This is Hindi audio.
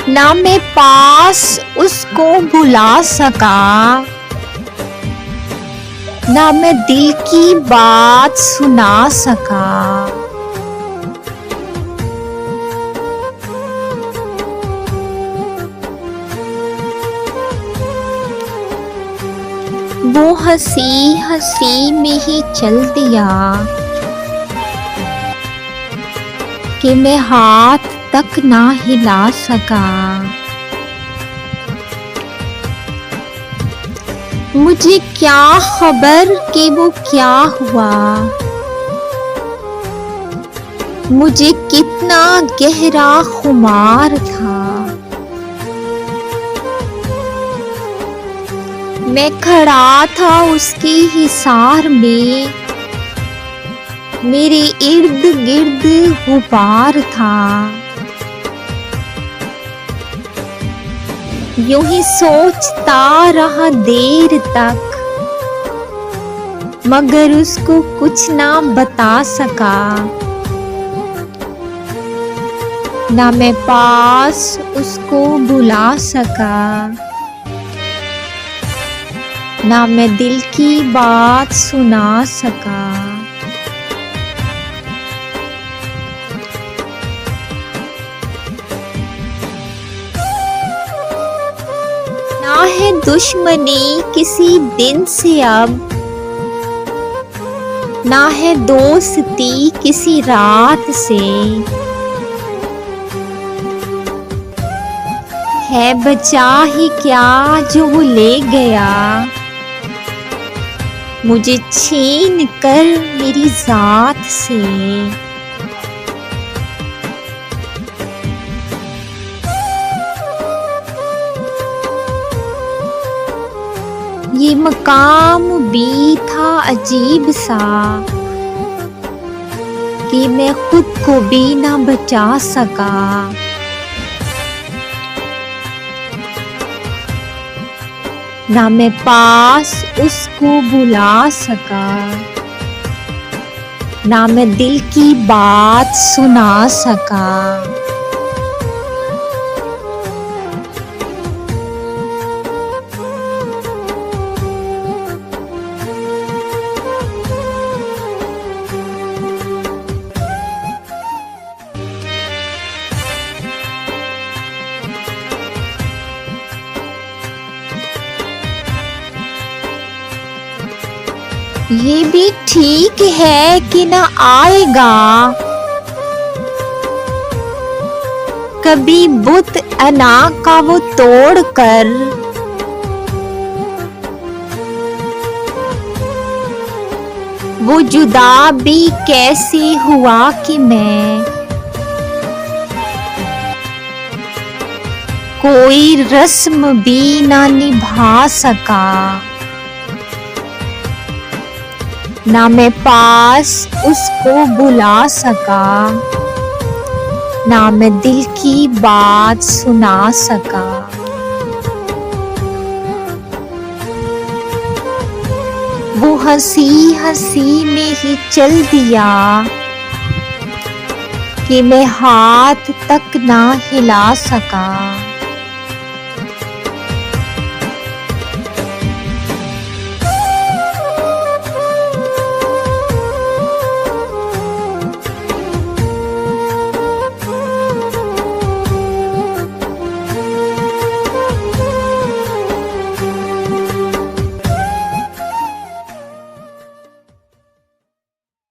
ना मैं पास उसको बुला सका, ना मैं दिल की बात सुना सका। वो हंसी हंसी में ही चल दिया कि मैं हाथ तक ना हिला सका। मुझे क्या खबर कि वो क्या हुआ, मुझे कितना गहरा खुमार था। मैं खड़ा था उसकी हिसार में, मेरे इर्द गिर्द गुबार था। यूं ही सोचता रहा देर तक, मगर उसको कुछ ना बता सका। ना मैं पास उसको बुला सका, ना मैं दिल की बात सुना सका। ना है दुश्मनी किसी दिन से अब, ना है दोस्ती किसी रात से। है बचा ही क्या जो वो ले गया, मुझे छीन कर मेरी जात से। ये मकाम भी था अजीब सा कि मैं खुद को भी ना बचा सका। ना मैं पास उसको बुला सका, ना मैं दिल की बात सुना सका। ये भी ठीक है कि न आएगा कभी बुत अना का वो तोड़ कर। वो जुदा भी कैसे हुआ कि मैं कोई रस्म भी ना निभा सका। ना मैं पास उसको बुला सका, ना मैं दिल की बात सुना सका। वो हंसी हंसी में ही चल दिया कि मैं हाथ तक ना हिला सका।